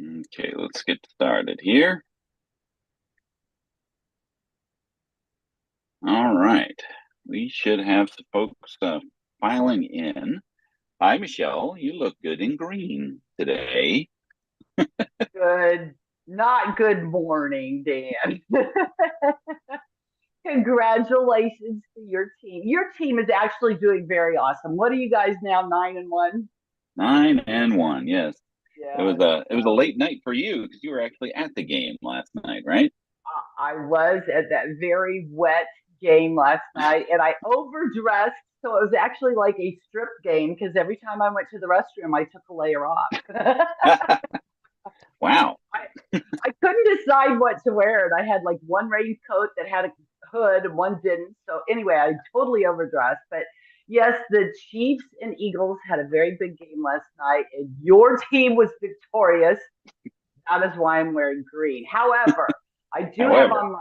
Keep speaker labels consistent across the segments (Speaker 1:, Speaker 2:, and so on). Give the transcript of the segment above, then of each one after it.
Speaker 1: Okay, let's get started here. All right. We should have some folks filing in. Hi, Michelle. You look good in green today.
Speaker 2: Good, not good morning, Dan. Congratulations to your team. Your team is actually doing very awesome. What are you guys now? 9-1?
Speaker 1: 9-1. Yes.
Speaker 2: Yes.
Speaker 1: It was a late night for you because you were actually at the game last night, right?
Speaker 2: I was at that very wet game last night and I overdressed. So it was actually like a strip game because every time I went to the restroom, I took a layer off.
Speaker 1: Wow.
Speaker 2: I, I couldn't decide what to wear, and I had like one raincoat that had a hood and one didn't. So anyway, I totally overdressed. But yes, the Chiefs and Eagles had a very big game last night, and your team was victorious. That is why I'm wearing green. However, I do have
Speaker 1: However,
Speaker 2: on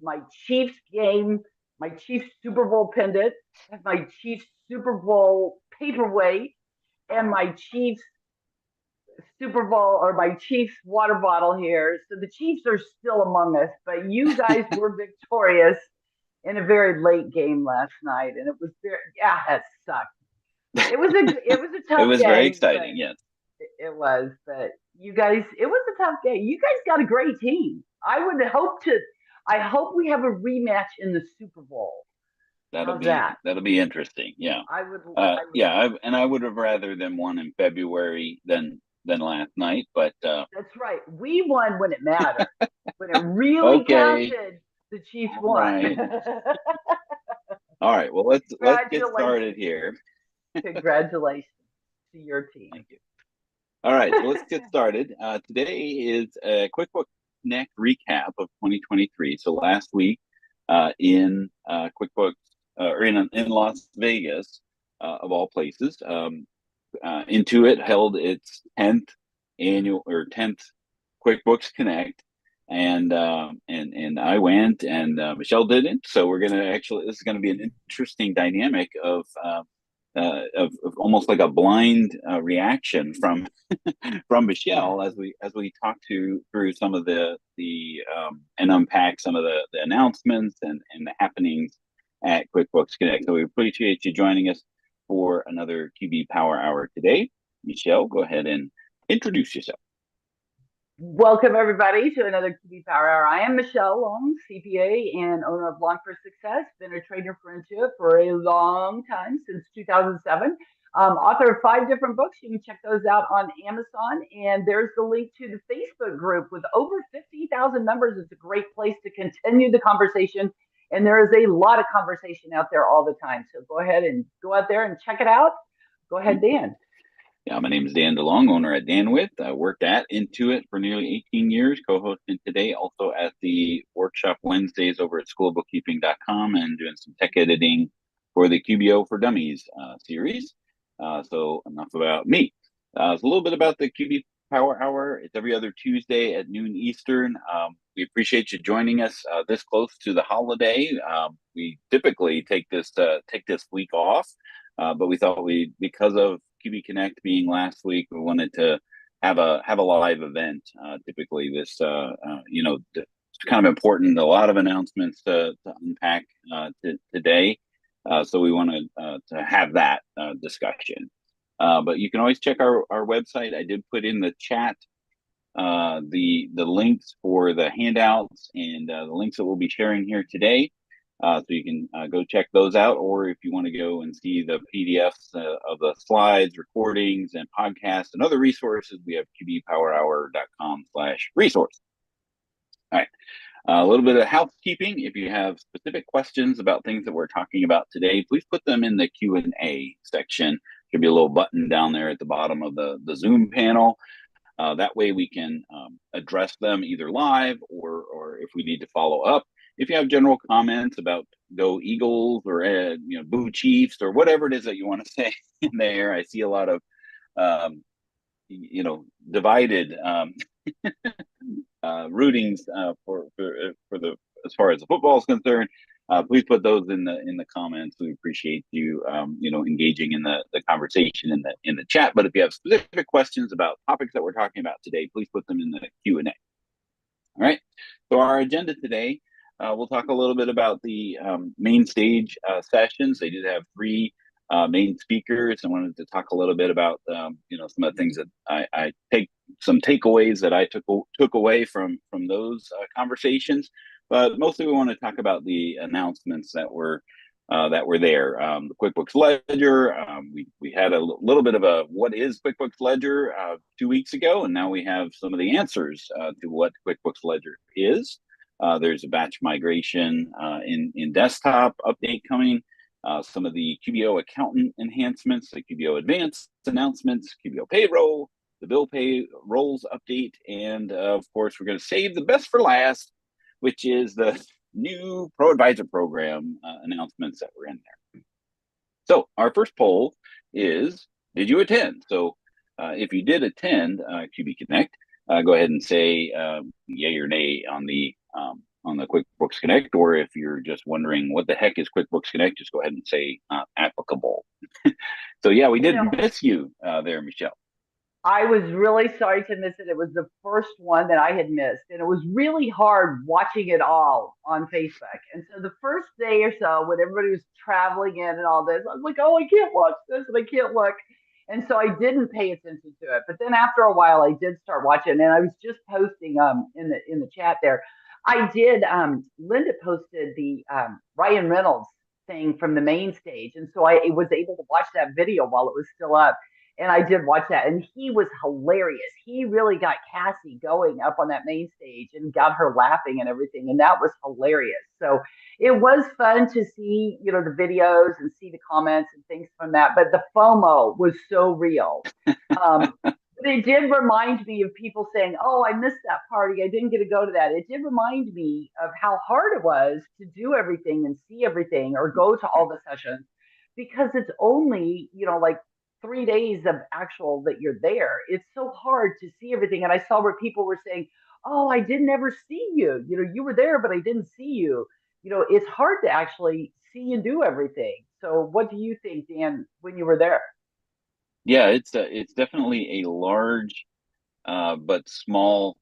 Speaker 2: my Chiefs game, my Chiefs Super Bowl pendant, my Chiefs Super Bowl paperweight, and my Chiefs Super Bowl or my Chiefs water bottle here. So the Chiefs are still among us, but you guys were victorious in a very late game last night, and it was very yeah, that sucked. It was a
Speaker 1: it
Speaker 2: tough
Speaker 1: was very
Speaker 2: game, but
Speaker 1: exciting. Yes.
Speaker 2: it was. But you guys, it was a tough game. You guys got a great team. I would hope to. I hope we have a rematch in the Super Bowl. How's that?
Speaker 1: That'll be interesting. Yeah.
Speaker 2: I would. I would.
Speaker 1: Yeah, I would have rather them won in February than last night, but
Speaker 2: That's right. We won when it mattered. When it really
Speaker 1: okay.
Speaker 2: counted, the Chiefs
Speaker 1: All
Speaker 2: won.
Speaker 1: right. All right. Well, let's get started
Speaker 2: Congratulations.
Speaker 1: here.
Speaker 2: Congratulations to your team.
Speaker 1: Thank you. All right, so let's get started. Today is a QuickBooks Connect recap of 2023. So last week in QuickBooks or in Las Vegas, of all places, Intuit held its 10th QuickBooks Connect, and I went, and Michelle didn't. So we're gonna actually this is gonna be an interesting dynamic of almost like a blind reaction from Michelle as we talk through some of the and unpack some of the announcements and the happenings at QuickBooks Connect. So we appreciate you joining us for another QB Power Hour today. Michelle, go ahead and introduce yourself.
Speaker 2: Welcome, everybody, to another QB Power Hour. I am Michelle Long, CPA and owner of Long for Success. Been a trainer for Intuit for a long time, since 2007. Author of 5 different books. You can check those out on Amazon. And there's the link to the Facebook group with over 50,000 members. It's a great place to continue the conversation. And there is a lot of conversation out there all the time. So go ahead and go out there and check it out. Go ahead, Dan.
Speaker 1: Yeah, my name is Dan DeLong, owner at DanWith. I worked at Intuit for nearly 18 years, co-hosting today, also at the workshop Wednesdays over at schoolbookkeeping.com and doing some tech editing for the QBO for Dummies series. So enough about me. It's a little bit about the QB Power Hour. It's every other Tuesday at noon Eastern. We appreciate you joining us this close to the holiday. We typically take this week off, but we thought because of QB Connect being last week, we wanted to have a live event. Typically, it's kind of important. A lot of announcements to unpack today, so we wanted to have that discussion. But you can always check our website. I did put in the chat the links for the handouts and the links that we'll be sharing here today. So you can go check those out, or if you want to go and see the PDFs of the slides, recordings, and podcasts and other resources, we have qbpowerhour.com/resource. All right. A little bit of housekeeping. If you have specific questions about things that we're talking about today, please put them in the Q&A section. There'll be a little button down there at the bottom of the Zoom panel. That way we can address them either live or if we need to follow up. If you have general comments about go Eagles or boo Chiefs or whatever it is that you want to say in there, I see a lot of divided rootings for the as far as the football is concerned. please put those in the comments. We appreciate you engaging in the conversation in the chat. But if you have specific questions about topics that we're talking about today, please put them in the Q&A. All right. So our agenda today, we'll talk a little bit about the main stage sessions. They did have 3 main speakers. I wanted to talk a little bit about some of the things that I take some takeaways that I took away from those conversations. But mostly we want to talk about the announcements that were there. The QuickBooks Ledger. We had a little bit of a what is QuickBooks Ledger 2 weeks ago, and now we have some of the answers to what QuickBooks Ledger is. There's a batch migration in desktop update coming. Some of the QBO accountant enhancements, the QBO advanced announcements, QBO payroll, the bill pay rolls update, and of course, we're going to save the best for last, which is the new ProAdvisor program announcements that were in there. So our first poll is, did you attend? So if you did attend QB Connect, go ahead and say yay or nay on the QuickBooks Connect, or if you're just wondering what the heck is QuickBooks Connect, just go ahead and say applicable. So yeah, we did miss you there, Michelle.
Speaker 2: I was really sorry to miss it. It was the first one that I had missed, and it was really hard watching it all on Facebook. And so the first day or so, when everybody was traveling in and all this, I was like, oh, I can't watch this and I can't look. And so I didn't pay attention to it. But then after a while, I did start watching, and I was just posting in the chat there. I did. Linda posted the Ryan Reynolds thing from the main stage, and so I was able to watch that video while it was still up. And I did watch that, and he was hilarious. He really got Cassie going up on that main stage and got her laughing and everything, and that was hilarious. So it was fun to see, the videos and see the comments and things from that. But the FOMO was so real. But it did remind me of people saying, oh, I missed that party. I didn't get to go to that. It did remind me of how hard it was to do everything and see everything or go to all the sessions, because it's only, like 3 days of actual that you're there. It's so hard to see everything. And I saw where people were saying, oh, I didn't ever see you. You were there, but I didn't see you. It's hard to actually see and do everything. So what do you think, Dan, when you were there?
Speaker 1: Yeah, it's definitely a large but small,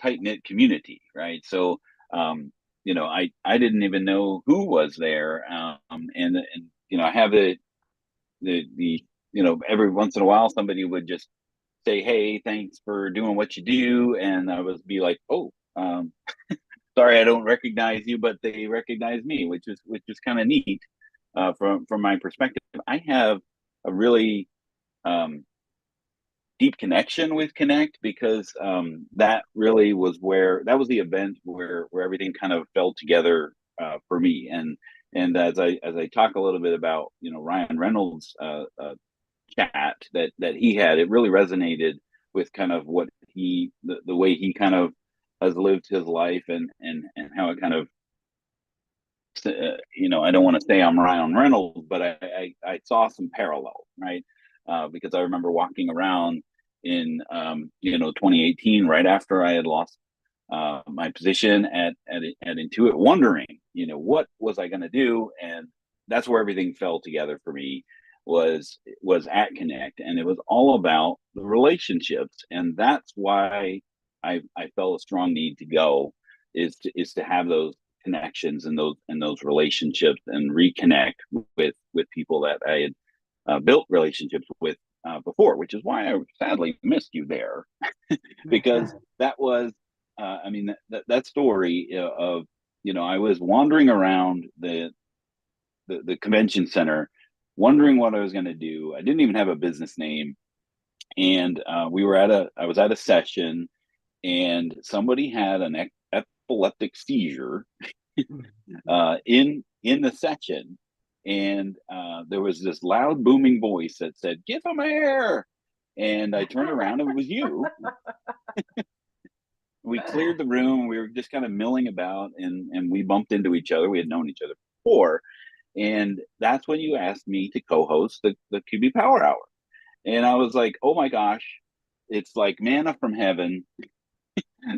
Speaker 1: tight-knit community, right? So I didn't even know who was there, and I have the every once in a while somebody would just say, hey, thanks for doing what you do, and I would be like, oh, sorry, I don't recognize you, but they recognize me, which is kind of neat from my perspective. I have a really deep connection with Connect, because that really was the event where everything kind of fell together for me. And as I talk a little bit about Ryan Reynolds chat that he had, it really resonated with kind of what the way he kind of has lived his life, and how it kind of I don't want to say I'm Ryan Reynolds, but I saw some parallel, right? Because I remember walking around in 2018, right after I had lost my position at Intuit, wondering what was I going to do, and that's where everything fell together for me, was at Connect, and it was all about the relationships, and that's why I felt a strong need to go, is to have those connections and those relationships, and reconnect with people that I had built relationships with before, which is why I sadly missed you there, because that was, that story of, I was wandering around the convention center, wondering what I was going to do. I didn't even have a business name, and I was at a session, and somebody had an epileptic seizure in the session. And there was this loud booming voice that said, "Give him air." And I turned around and it was you. We cleared the room. We were just kind of milling about, and we bumped into each other. We had known each other before. And that's when you asked me to co-host the QB Power Hour. And I was like, oh my gosh, it's like manna from heaven.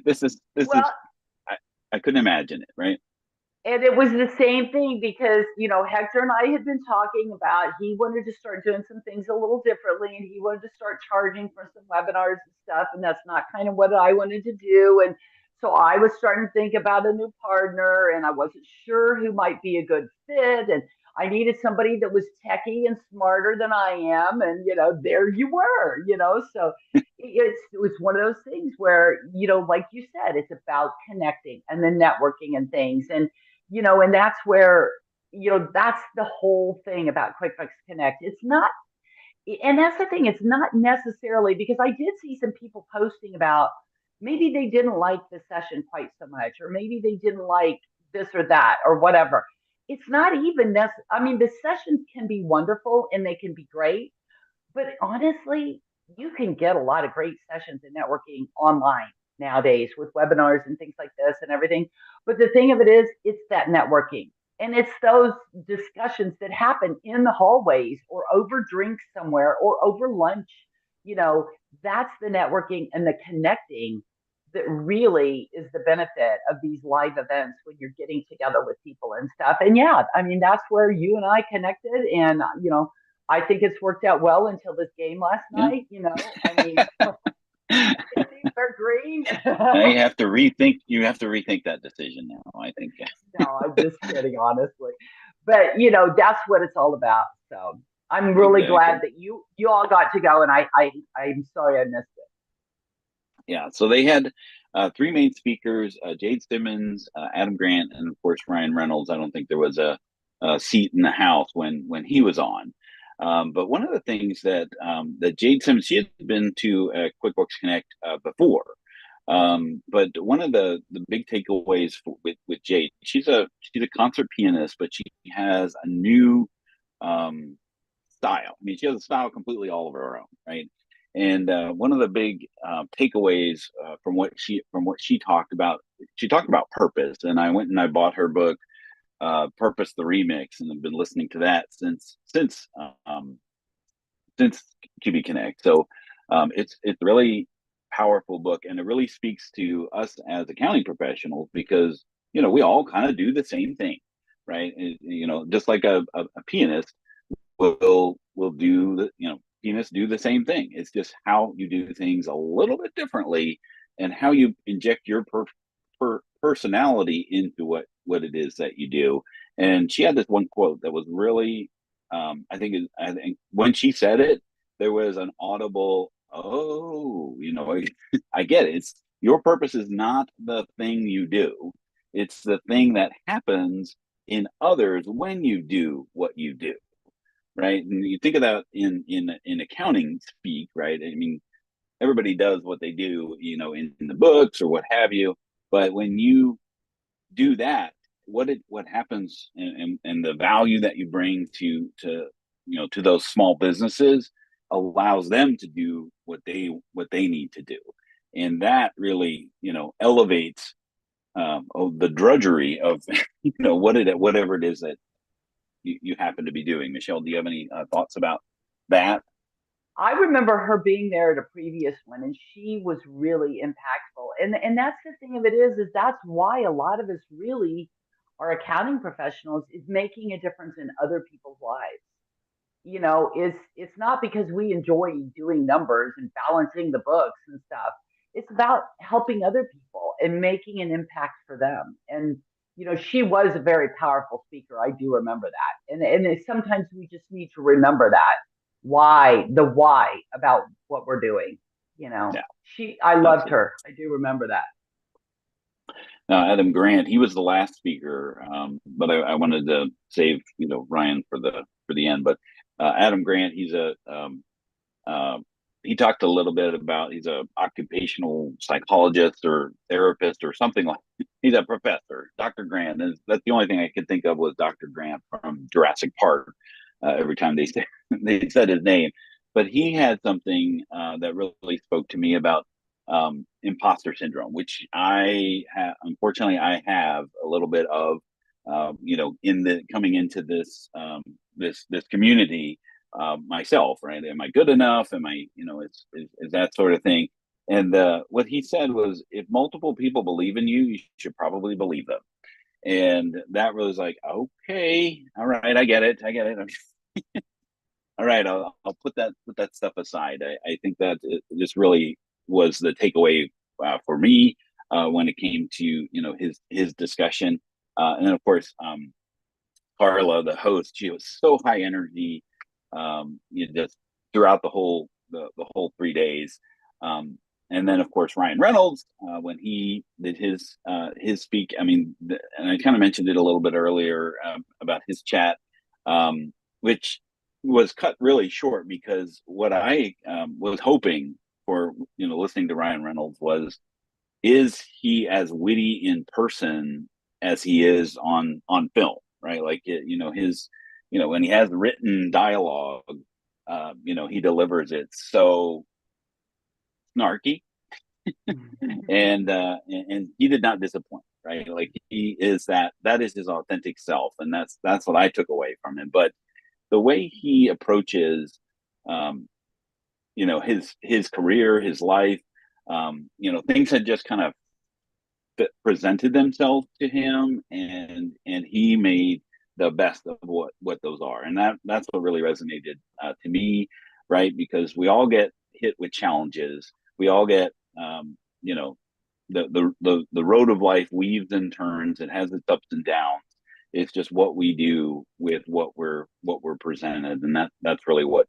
Speaker 1: This is I couldn't imagine it, right?
Speaker 2: And it was the same thing because, Hector and I had been talking about he wanted to start doing some things a little differently and he wanted to start charging for some webinars and stuff. And that's not kind of what I wanted to do. And so I was starting to think about a new partner and I wasn't sure who might be a good fit. And I needed somebody that was techie and smarter than I am. And, there you were, so it's one of those things where, like you said, it's about connecting and then networking and things. And that's where, that's the whole thing about QuickBooks Connect. It's not, and that's the thing, it's not necessarily because I did see some people posting about maybe they didn't like the session quite so much, or maybe they didn't like this or that or whatever. It's not even necessary. I mean, the sessions can be wonderful and they can be great, but honestly, you can get a lot of great sessions in networking online nowadays with webinars and things like this and everything. But the thing of it is, it's that networking. And it's those discussions that happen in the hallways or over drinks somewhere or over lunch. You know, that's the networking and the connecting that really is the benefit of these live events when you're getting together with people and stuff. And yeah, I mean, that's where you and I connected. And, I think it's worked out well until this game last
Speaker 1: Yeah.
Speaker 2: night. I mean, they're green.
Speaker 1: Now you have to rethink. You have to rethink that decision now. I think.
Speaker 2: No, I'm just kidding, honestly. But that's what it's all about. So I'm really
Speaker 1: Exactly.
Speaker 2: glad that you all got to go, and I'm sorry I missed it.
Speaker 1: Yeah. So they had three main speakers: Jade Simmons, Adam Grant, and of course Ryan Reynolds. I don't think there was a seat in the house when he was on. But one of the things that Jade Simmons, she had been to QuickBooks Connect before. But one of the big takeaways with Jade, she's a concert pianist, but she has a new um, style. I mean, she has a style completely all of her own, right? And one of the big takeaways from what she talked about, she talked about purpose. And I went and I bought her book, Purpose the Remix, and I've been listening to that um, since QB Connect. So it's really powerful book, and it really speaks to us as accounting professionals because we all kind of do the same thing, right? Just like a pianist will do pianists do the same thing. It's just how you do things a little bit differently, and how you inject your personality into what it is that you do. And she had this one quote that was really, I think when she said it, there was an audible, oh, I get it. It's your purpose is not the thing you do; it's the thing that happens in others when you do what you do, right? And you think of that in accounting speak, right? I mean, everybody does what they do, in the books or what have you. But when you do that, what happens, and the value that you bring to those small businesses allows them to do what they need to do, and that really elevates the drudgery of whatever it is that you happen to be doing. Michelle, do you have any thoughts about that?
Speaker 2: I remember her being there at a previous one, and she was really impactful. And that's the thing of it is that's why a lot of us really are accounting professionals is making a difference in other people's lives. It's not because we enjoy doing numbers and balancing the books and stuff. It's about helping other people and making an impact for them. And she was a very powerful speaker. I do remember that. And sometimes we just need to remember that why about what we're doing.
Speaker 1: Yeah,
Speaker 2: I loved
Speaker 1: absolutely.
Speaker 2: her. I do remember that.
Speaker 1: Now, Adam Grant, he was the last speaker, but I wanted to save Ryan for the end. But Adam Grant, uh, he talked a little bit about he's a occupational psychologist or therapist or something like. He's a professor, Dr. Grant. And that's the only thing I could think of was Dr. Grant from Jurassic Park. Every time they said they said his name, but he had something that really spoke to me about imposter syndrome, which unfortunately I have a little bit of, in the coming into this community myself, right? Am I good enough? Am I, is that sort of thing? And what he said was, if multiple people believe in you, you should probably believe them. And that was like, okay, all right, I get it. All right, I'll put that stuff aside. I think that it just really was the takeaway for me when it came to his discussion, and then of course Carla, the host, she was so high energy, just throughout the whole 3 days. And then of course Ryan Reynolds, when he did his speak. I mean, and I kind of mentioned it a little bit earlier about his chat, which was cut really short because what I was hoping for, listening to Ryan Reynolds was, is he as witty in person as he is on film, right? Like his, when he has written dialogue, he delivers it so snarky, and he did not disappoint, right? Like he is that is his authentic self, and that's what I took away from him. But the way he approaches, um, his career, his life, things had just kind of presented themselves to him, and he made the best of what those are, and that's what really resonated to me, right? Because we all get hit with challenges, we all get the road of life weaves and turns, it has its ups and downs. It's just what we do with what we're presented, and that's really what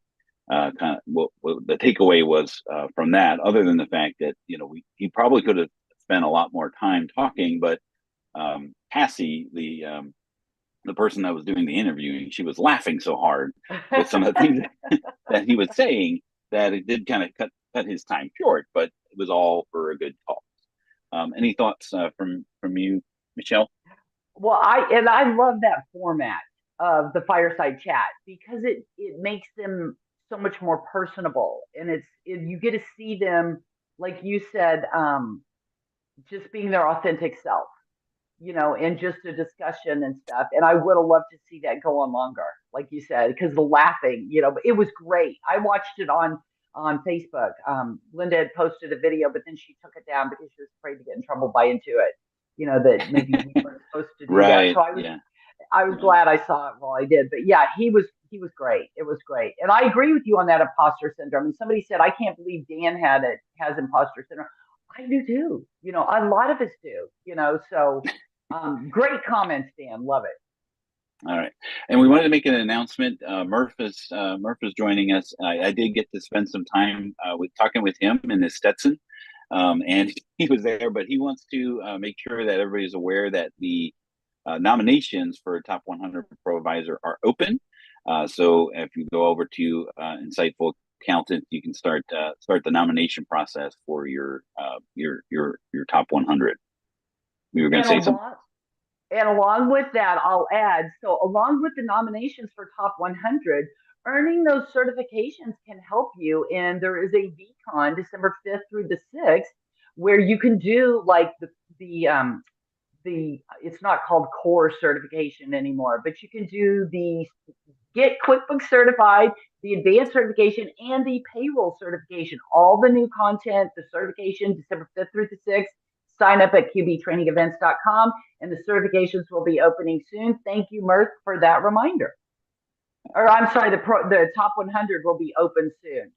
Speaker 1: kind of what the takeaway was from that. Other than the fact that he probably could have spent a lot more time talking, but Cassie, the person that was doing the interviewing, she was laughing so hard with some of the things that he was saying that it did kind of cut his time short. But it was all for a good cause. Any thoughts from you, Michelle?
Speaker 2: Well, I love that format of the fireside chat because it makes them so much more personable, and you get to see them, like you said, just being their authentic self, and just a discussion and stuff. And I would have loved to see that go on longer, like you said, because the laughing, it was great. I watched it on Facebook. Linda had posted a video, but then she took it down because she was afraid to get in trouble by Intuit. That maybe we weren't supposed to do that.
Speaker 1: Right.
Speaker 2: So
Speaker 1: Yeah.
Speaker 2: I was glad I saw it while I did. But yeah, he was great. It was great. And I agree with you on that imposter syndrome. And somebody said, I can't believe Dan has imposter syndrome. I do too. A lot of us do, so great comments, Dan. Love it.
Speaker 1: All right, and we wanted to make an announcement. Murph is joining us. I did get to spend some time with talking with him in his Stetson, and he was there. But he wants to make sure that everybody's aware that the nominations for Top 100 ProAdvisor are open. So if you go over to Insightful Accountant, you can start the nomination process for your Top 100. We were going to say something.
Speaker 2: And along with that, I'll add, so along with the nominations for Top 100, earning those certifications can help you. And there is a VCon December 5th through the 6th, where you can do like it's not called core certification anymore, but you can do the get QuickBooks certified, the advanced certification, and the payroll certification. All the new content, the certification, December 5th through the 6th. Sign up at qbtrainingevents.com, and the certifications will be opening soon. Thank you, Mirth, for that reminder. Or I'm sorry, the Top 100 will be open soon.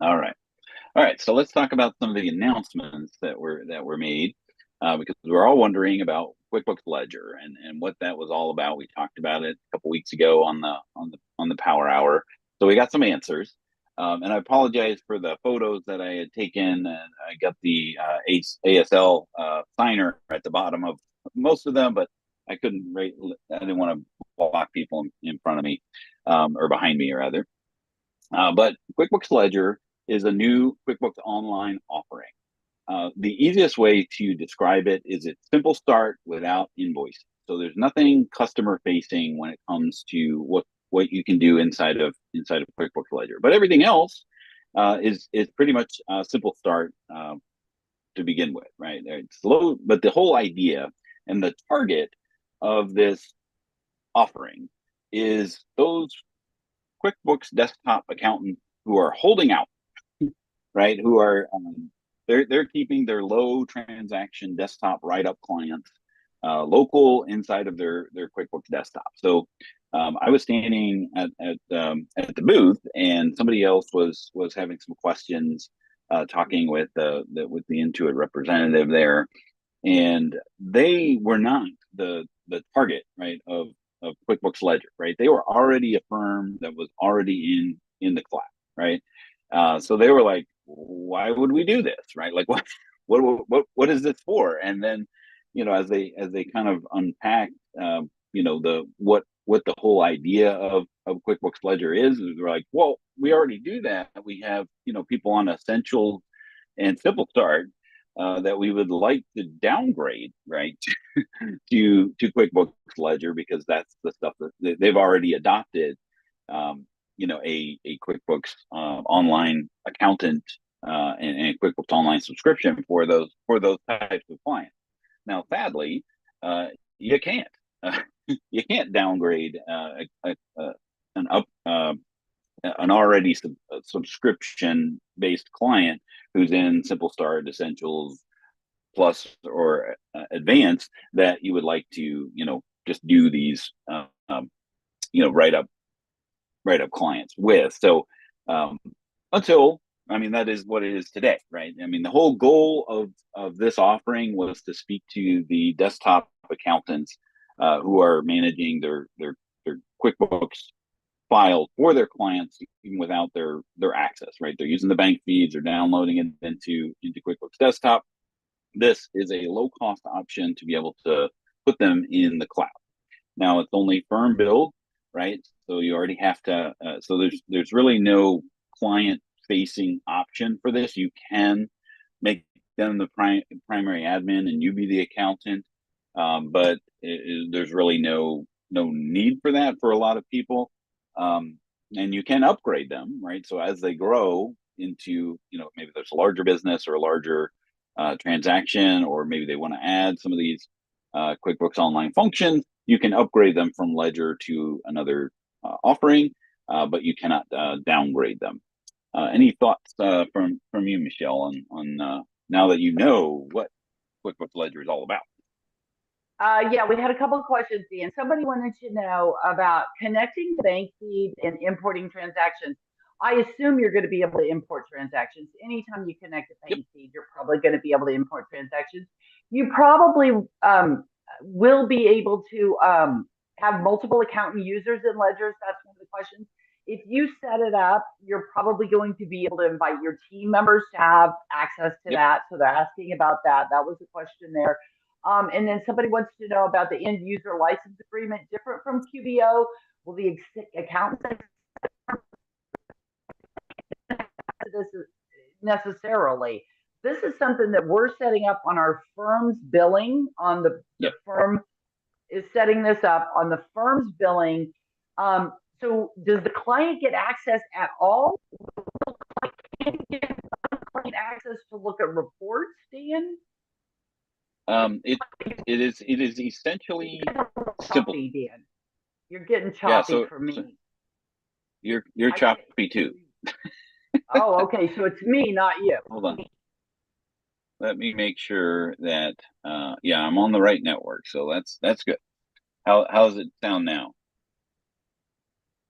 Speaker 1: All right. So let's talk about some of the announcements that were made, because we're all wondering about QuickBooks Ledger and what that was all about. We talked about it a couple weeks ago on the Power Hour, so we got some answers. And I apologize for the photos that I had taken. I got the ASL signer at the bottom of most of them, but I couldn't rate. I didn't want to block people in front of me, or behind me, rather. But QuickBooks Ledger is a new QuickBooks Online offering. The easiest way to describe it is it's simple start without invoicing. So there's nothing customer facing when it comes to what you can do inside of QuickBooks Ledger. But everything else is pretty much a simple start to begin with, right? It's slow, but the whole idea and the target of this offering is those QuickBooks desktop accountants who are holding out, right? Who are they're keeping their low transaction desktop write-up clients local inside of their QuickBooks desktop. So I was standing at the booth, and somebody else was having some questions, talking with the Intuit representative there, and they were not the target, right, of QuickBooks Ledger, right? They were already a firm that was already in the cloud, right? So they were like, why would we do this, right? Like, what is this for? And then, as they kind of unpack, the what the whole idea of QuickBooks Ledger is we're like, well, we already do that. We have, people on Essentials and Simple Start, that we would like to downgrade, right, to QuickBooks Ledger, because that's the stuff that they've already adopted, a QuickBooks online accountant, and a QuickBooks Online subscription for those types of clients. Now, sadly, you can't you can't downgrade an already subscription based client who's in Simple Start, Essentials, Plus, or Advanced, that you would like to just do these write up clients with. So until, that is what it is today, right? The whole goal of this offering was to speak to the desktop accountants who are managing their QuickBooks file for their clients even without their access, right? They're using the bank feeds or downloading it into QuickBooks Desktop. This is a low cost option to be able to put them in the cloud. Now, it's only firm billed, right? So you already have to. So there's really no client facing option for this. You can make them the primary admin and you be the accountant, but there's really no need for that for a lot of people. And you can upgrade them, right? So as they grow into, maybe there's a larger business or a larger transaction, or maybe they want to add some of these QuickBooks Online functions, you can upgrade them from Ledger to another offering, but you cannot downgrade them. Any thoughts from you, Michelle, on now that you know what QuickBooks Ledger is all about?
Speaker 2: Yeah, we had a couple of questions, Ian. Somebody wanted to know about connecting the bank feed and importing transactions. I assume you're going to be able to import transactions. Anytime you connect a bank feed, you're probably going to be able to import transactions. You probably will be able to have multiple accountant users in Ledgers. That's one of the questions. If you set it up, you're probably going to be able to invite your team members to have access to that. So they're asking about that. That was a question there. And then somebody wants to know about the end user license agreement, different from QBO. Will the accountant this necessarily? This is something that we're setting up on our firm's billing. On the firm is setting this up on the firm's billing. So does the client get access at all? Will the client get access to look at reports, Dan?
Speaker 1: It is essentially simple.
Speaker 2: Dan. You're getting choppy for me.
Speaker 1: So you're choppy too.
Speaker 2: Oh, okay. So it's me, not you.
Speaker 1: Hold on. Let me make sure that I'm on the right network. So that's good. How's it sound now?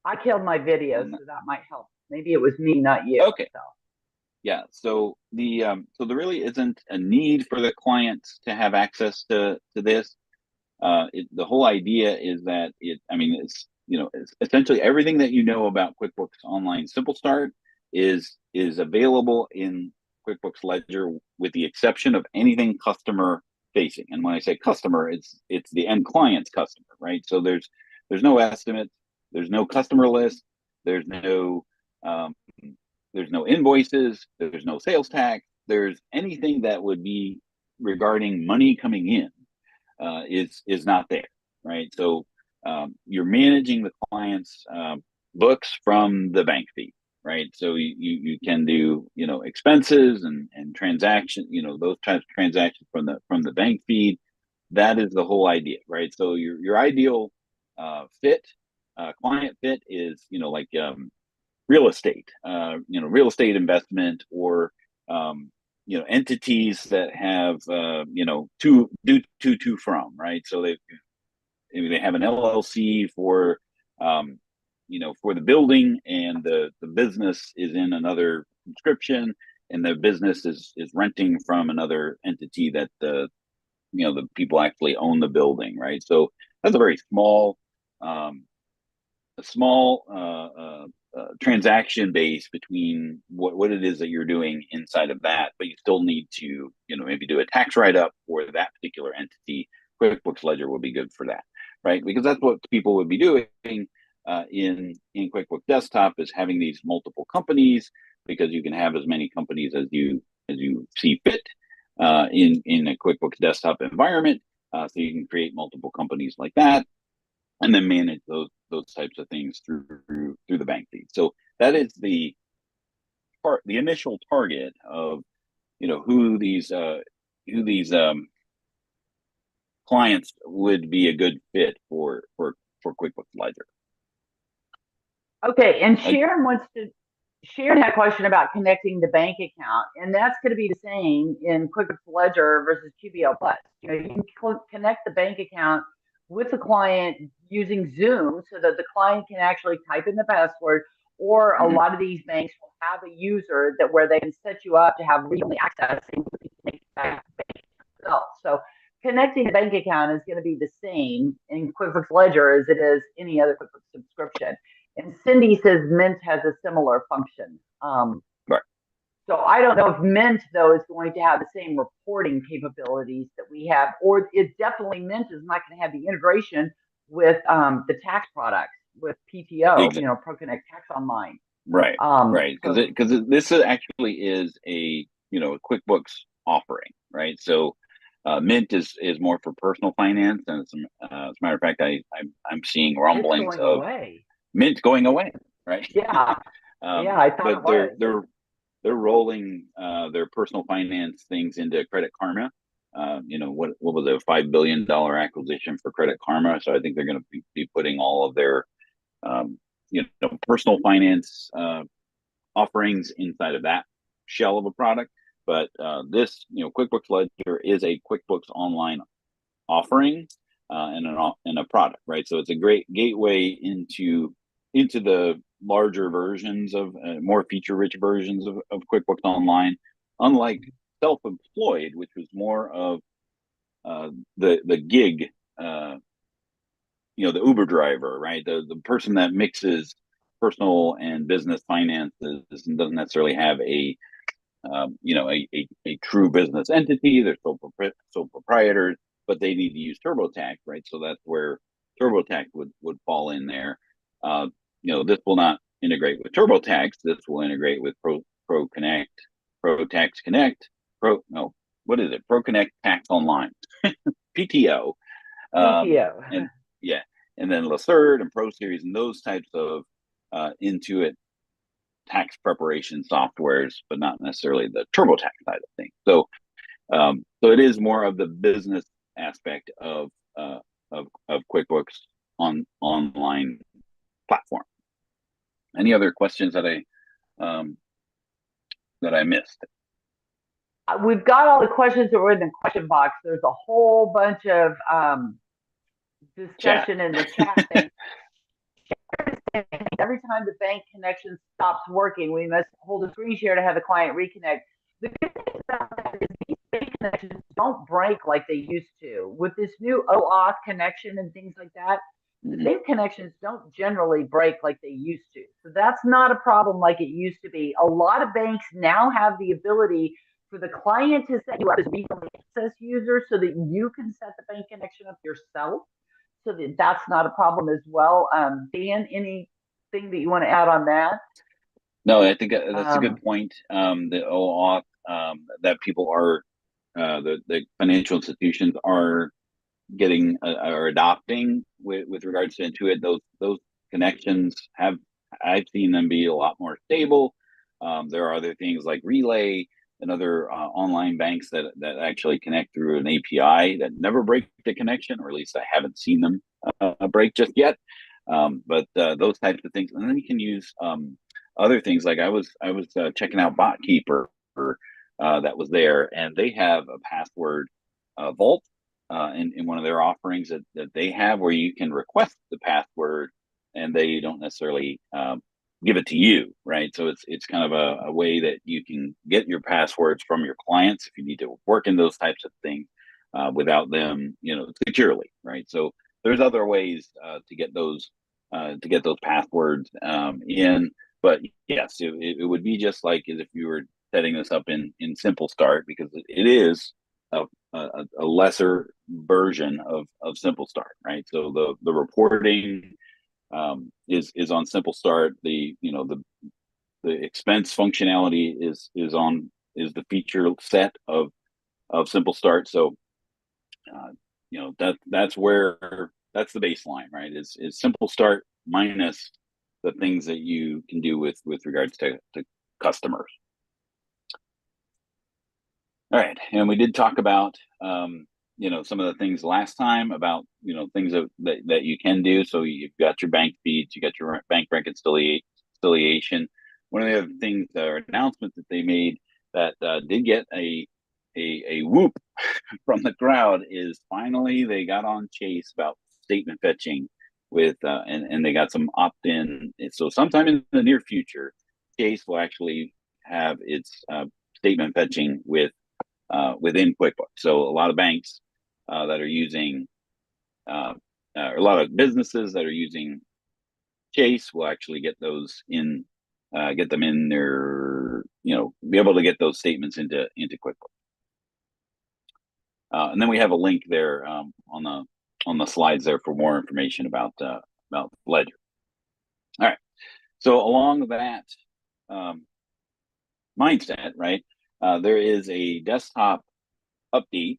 Speaker 2: I killed my video, so that might help. Maybe it was me, not you.
Speaker 1: Okay. So. Yeah. So there really isn't a need for the clients to have access to this. The whole idea is that it's essentially everything that you know about QuickBooks Online Simple Start is available in QuickBooks Ledger, with the exception of anything customer facing. And when I say customer, it's the end client's customer, right? So there's no estimates, there's no customer list, there's no invoices, there's no sales tax, there's anything that would be regarding money coming in is not there, right? So you're managing the client's books from the bank fee, right? So you can do expenses and transaction, those types of transactions from the bank feed. That is the whole idea, right? So your ideal client fit is real estate, real estate investment, or entities that have to from, right? So they have an LLC for for the building, and the business is in another subscription, and the business is renting from another entity that the people actually own the building, right? So that's a very small transaction base between what it is that you're doing inside of that, but you still need to maybe do a tax write-up for that particular entity. QuickBooks Ledger will be good for that, right? Because that's what people would be doing in QuickBooks Desktop, is having these multiple companies, because you can have as many companies as you see fit in a QuickBooks Desktop environment. So you can create multiple companies like that, and then manage those types of things through the bank feed. So that is the initial target of who these clients would be a good fit for QuickBooks Ledger.
Speaker 2: Okay, and Sharon had a question about connecting the bank account, and that's going to be the same in QuickBooks Ledger versus QBO Plus. You can connect the bank account with the client using Zoom, so that the client can actually type in the password, or a lot of these banks will have a user where they can set you up to have read-only access and make that bank itself. So connecting the bank account is going to be the same in QuickBooks Ledger as it is any other QuickBooks subscription. And Cindy says Mint has a similar function.
Speaker 1: Right.
Speaker 2: So I don't know if Mint, though, is going to have the same reporting capabilities that we have, or it definitely Mint is not going to have the integration with the tax products, with PTO,
Speaker 1: exactly.
Speaker 2: ProConnect Tax Online.
Speaker 1: Right. Right. Because this actually is a QuickBooks offering, right? So Mint is more for personal finance, and as a matter of fact, I'm seeing rumblings of Mint going away, right?
Speaker 2: Yeah. Yeah, I thought
Speaker 1: but
Speaker 2: it was.
Speaker 1: they're rolling their personal finance things into Credit Karma. What was it, a $5 billion acquisition for Credit Karma? So I think they're going to be putting all of their personal finance offerings inside of that shell of a product. But this QuickBooks Ledger is a QuickBooks Online offering and a product, right? So it's a great gateway into the larger versions of more feature-rich versions of QuickBooks Online, unlike self-employed, which was more of the gig, the Uber driver, right? The person that mixes personal and business finances and doesn't necessarily have a true business entity. They're sole proprietors, but they need to use TurboTax, right? So that's where TurboTax would fall in there. This will not integrate with TurboTax. This will integrate with ProConnect, ProTax Connect, ProConnect Tax Online, PTO,
Speaker 2: PTO,
Speaker 1: and then Lacert and Pro Series and those types of Intuit tax preparation softwares, but not necessarily the TurboTax side of things. So it is more of the business aspect of QuickBooks online platform. Any other questions that I missed?
Speaker 2: We've got all the questions that were in the question box. There's a whole bunch of discussion in the chat thing. Every time the bank connection stops working, we must hold a screen share to have the client reconnect. The good thing about that is these bank connections don't break like they used to. With this new OAuth connection and things like that, the bank connections don't generally break like they used to. So that's not a problem like it used to be. A lot of banks now have the ability for the client to set you up as a read-only access user so that you can set the bank connection up yourself. So that's not a problem as well. Dan, anything that you want to add on that?
Speaker 1: No, I think that's a good point. The OAuth that people are, the financial institutions are getting are adopting with regards to Intuit. Those connections I've seen them be a lot more stable. There are other things like Relay and other online banks that actually connect through an API that never break the connection, or at least I haven't seen them break just yet. But those types of things, and then you can use other things like I was checking out BotKeeper that was there, and they have a password vault in one of their offerings that they have, where you can request the password, and they don't necessarily give it to you, right? So it's kind of a way that you can get your passwords from your clients if you need to work in those types of things without them, securely, right? So there's other ways to get those passwords in, but yes, it would be just like as if you were setting this up in Simple Start, because it is a lesser version of Simple Start, right? So the reporting is on Simple Start. The expense functionality is the feature set of Simple Start. So that's the baseline, right? Is Simple Start minus the things that you can do with regards to customers. All right, and we did talk about some of the things last time about things that you can do. So you've got your bank feeds, you got your bank reconciliation. One of the other things or announcements that they made that did get a whoop from the crowd is finally they got on Chase about statement fetching with and they got some opt-in. So sometime in the near future, Chase will actually have its statement fetching within QuickBooks. So a lot of banks that are using, a lot of businesses that are using Chase will actually get those in, get them in their, be able to get those statements into QuickBooks. And then we have a link there on the slides there for more information about Ledger. All right. So along that mindset, right? There is a desktop update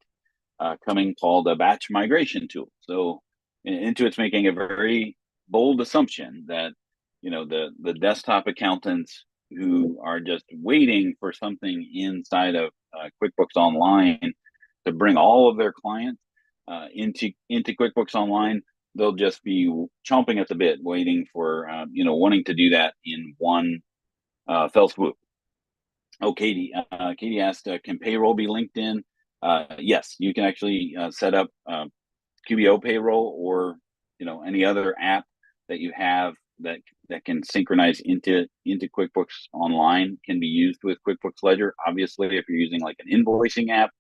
Speaker 1: coming called a batch migration tool. So Intuit's making a very bold assumption that the desktop accountants who are just waiting for something inside of QuickBooks Online to bring all of their clients into QuickBooks Online, they'll just be chomping at the bit, waiting for wanting to do that in one fell swoop. Oh, Katie asked, can payroll be linked in? Yes, you can actually set up QBO payroll or any other app that you have that can synchronize into QuickBooks Online can be used with QuickBooks Ledger. Obviously, if you're using like an invoicing app,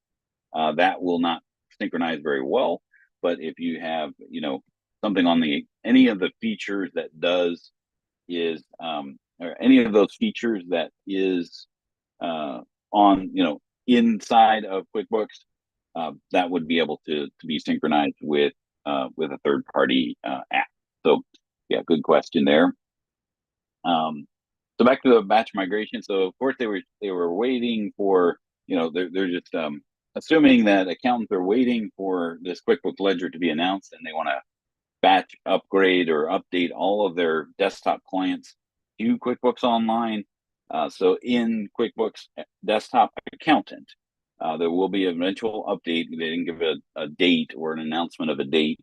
Speaker 1: that will not synchronize very well. But if you have something on any of the features that does is or any of those features that is on inside of QuickBooks, that would be able to be synchronized with a third party app. So yeah, good question there. So back to the batch migration. So of course they were waiting for they're just assuming that accountants are waiting for this QuickBooks Ledger to be announced, and they want to batch upgrade or update all of their desktop clients to QuickBooks Online. So in QuickBooks Desktop Accountant, there will be an eventual update. They didn't give a date or an announcement of a date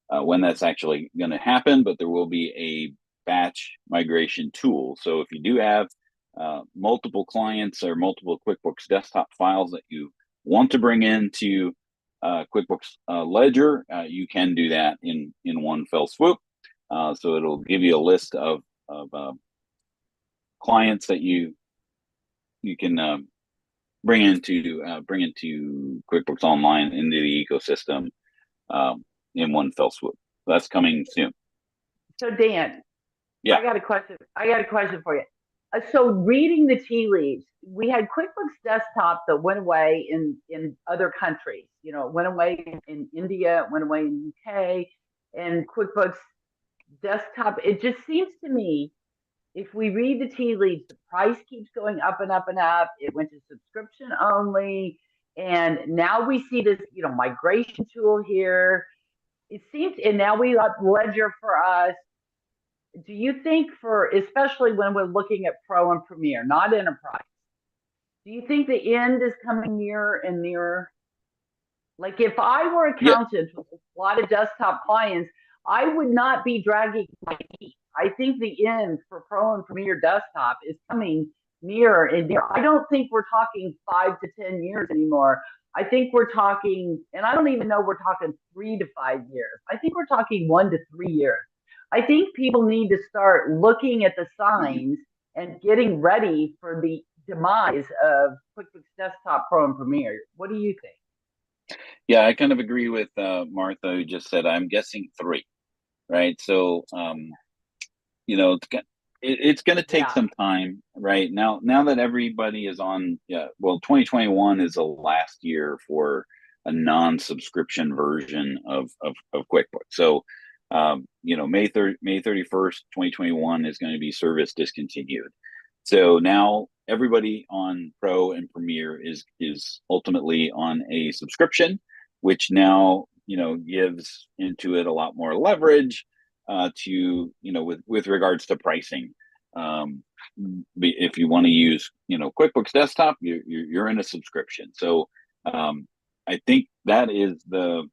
Speaker 1: when that's actually going to happen, but there will be a batch migration tool. So if you do have multiple clients or multiple QuickBooks Desktop files that you want to bring into QuickBooks Ledger, you can do that in one fell swoop. So it'll give you a list of clients that you can bring into QuickBooks Online into the ecosystem in one fell swoop. That's coming soon.
Speaker 2: So Dan,
Speaker 1: yeah,
Speaker 2: I got a question for you. So reading the tea leaves, we had QuickBooks Desktop that went away in other countries. It went away in India, it went away in UK, and QuickBooks Desktop. It just seems to me, if we read the tea leaves, the price keeps going up and up and up. It went to subscription only, and now we see this, migration tool here. It seems, and now we got Ledger for us. Do you think especially when we're looking at Pro and Premier, not Enterprise, do you think the end is coming nearer and nearer? Like if I were accountant with a lot of desktop clients, I would not be dragging my feet. I think the end for Pro and Premier Desktop is coming near and dear. I don't think we're talking 5 to 10 years anymore. I think we're talking, and I don't even know we're talking 3 to 5 years. I think we're talking 1 to 3 years. I think people need to start looking at the signs and getting ready for the demise of QuickBooks Desktop Pro and Premier. What do you think?
Speaker 1: Yeah, I kind of agree with Martha, who just said, I'm guessing 3, right? So, it's going to take some time, right? Now that everybody is on, 2021 is the last year for a non-subscription version of QuickBooks. So, May 31st, 2021 is going to be service discontinued. So now everybody on Pro and Premier is ultimately on a subscription, which now, gives Intuit a lot more leverage to, with regards to pricing. If you want to use, QuickBooks Desktop, you're in a subscription. So I think that is the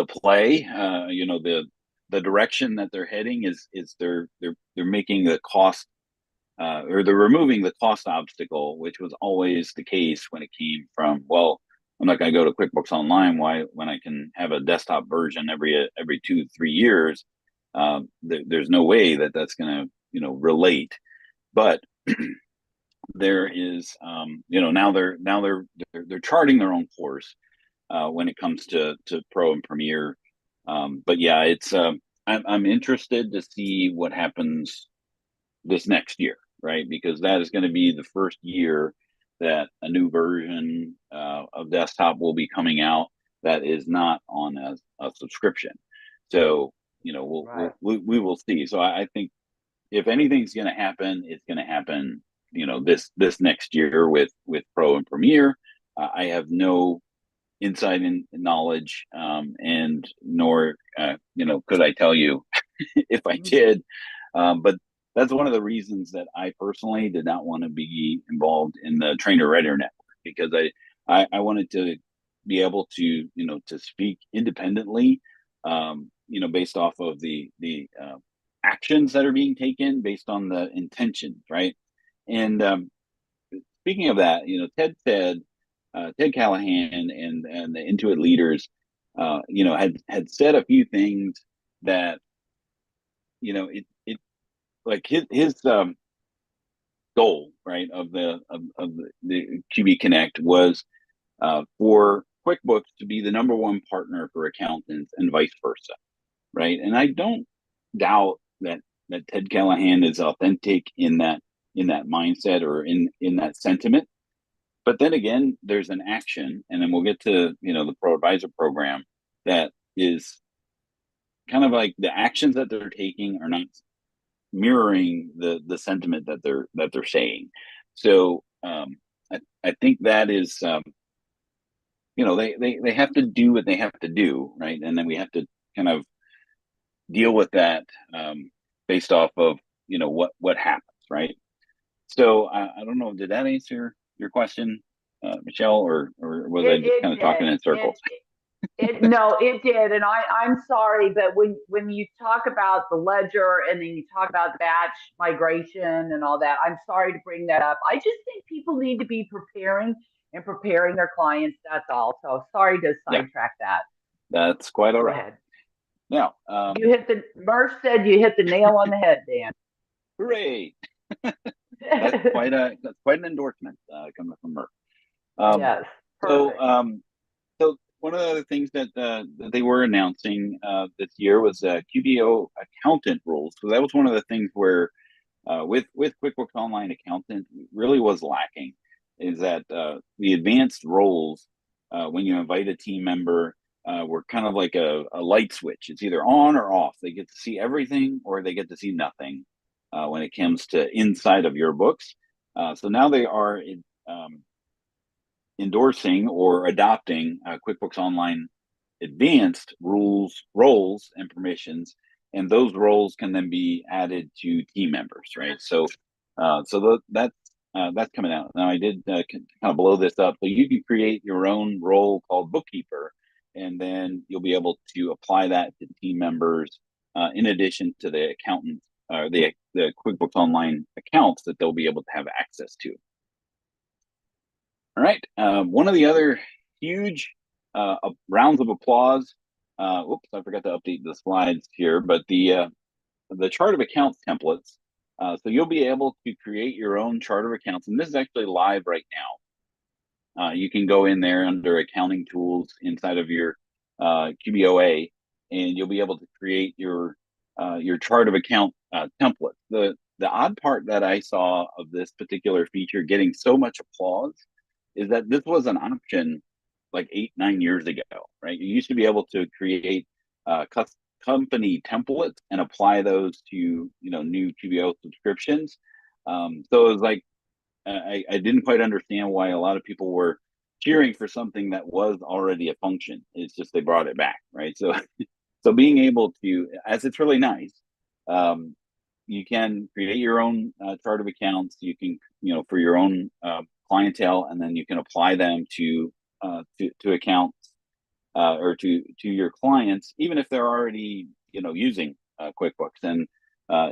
Speaker 1: play. The direction that they're heading is they're making the cost or they're removing the cost obstacle, which was always the case when it came from, well, I'm not going to go to QuickBooks Online. Why, when I can have a desktop version every 2-3 years? There's no way that that's going to relate. But there is now they're charting their own course when it comes to Pro and Premier. But yeah, it's I'm interested to see what happens this next year, right? Because that is going to be the first year that a new version of desktop will be coming out that is not on a subscription. So, we will see. So I think if anything's going to happen, it's going to happen, this next year with Pro and Premier. I have no insight and knowledge, and nor, could I tell you if I did. But that's one of the reasons that I personally did not want to be involved in the Trainer Writer Network, because I wanted to be able to, to speak independently, based off of the actions that are being taken based on the intentions, right? And speaking of that, Ted Callahan and the Intuit leaders, had said a few things that, it like his goal, right, of the QB Connect was for QuickBooks to be the #1 partner for accountants and vice versa, right? And I don't doubt that Ted Callahan is authentic in that mindset or in that sentiment. But then again, there's an action, and then we'll get to the ProAdvisor program that is kind of like the actions that they're taking are not mirroring the sentiment that they're saying. So I think that is they have to do what they have to do, right? And then we have to kind of deal with that based off of what happens, right? So I don't know, did that answer your question, Michelle, or was I just kind of talking in circles?
Speaker 2: No, it did, and I'm sorry, but when you talk about the ledger and then you talk about the batch migration and all that, I'm sorry to bring that up. I just think people need to be preparing their clients. That's all. So sorry to sidetrack that.
Speaker 1: That's quite all right.
Speaker 2: Go ahead.
Speaker 1: Now,
Speaker 2: Murph said you hit the nail on the head, Dan.
Speaker 1: Hooray! That's quite an endorsement coming from Murph.
Speaker 2: Yes.
Speaker 1: Perfect. So one of the other things that they were announcing this year was QBO accountant rules. So that was one of the things where with QuickBooks Online Accountant really was lacking, is that the advanced roles, when you invite a team member, were kind of like a light switch. It's either on or off. They get to see everything or they get to see nothing when it comes to inside of your books. So now they are endorsing or adopting QuickBooks Online Advanced roles, and permissions, and those roles can then be added to team members, right? So, that's coming out now. I did kind of blow this up, so you can create your own role called bookkeeper, and then you'll be able to apply that to team members in addition to the accountant the QuickBooks Online accounts that they'll be able to have access to. All right, one of the other huge rounds of applause. Oops, I forgot to update the slides here, but the chart of accounts templates. So you'll be able to create your own chart of accounts, and this is actually live right now. You can go in there under accounting tools inside of your QBOA, and you'll be able to create your chart of account template. The odd part that I saw of this particular feature getting so much applause is that this was an option like 8-9 years ago, right? You used to be able to create company templates and apply those to new QBO subscriptions. So it was like I didn't quite understand why a lot of people were cheering for something that was already a function. It's just they brought it back, right? So so being able to, as it's really nice, you can create your own chart of accounts. You can for your own clientele, and then you can apply them to accounts or to your clients, even if they're already using QuickBooks. And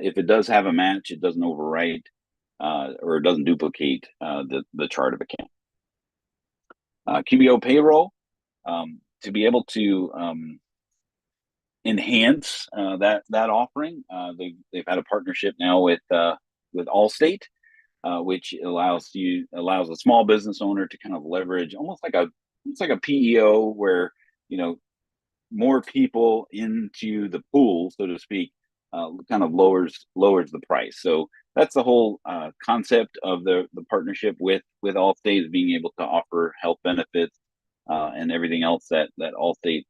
Speaker 1: if it does have a match, it doesn't overwrite or it doesn't duplicate the chart of account. QBO payroll, to be able to enhance that offering. They've had a partnership now with Allstate, which allows a small business owner to kind of leverage almost like a PEO, where more people into the pool, so to speak, kind of lowers the price. So that's the whole concept of the partnership with Allstate, is being able to offer health benefits and everything else that Allstate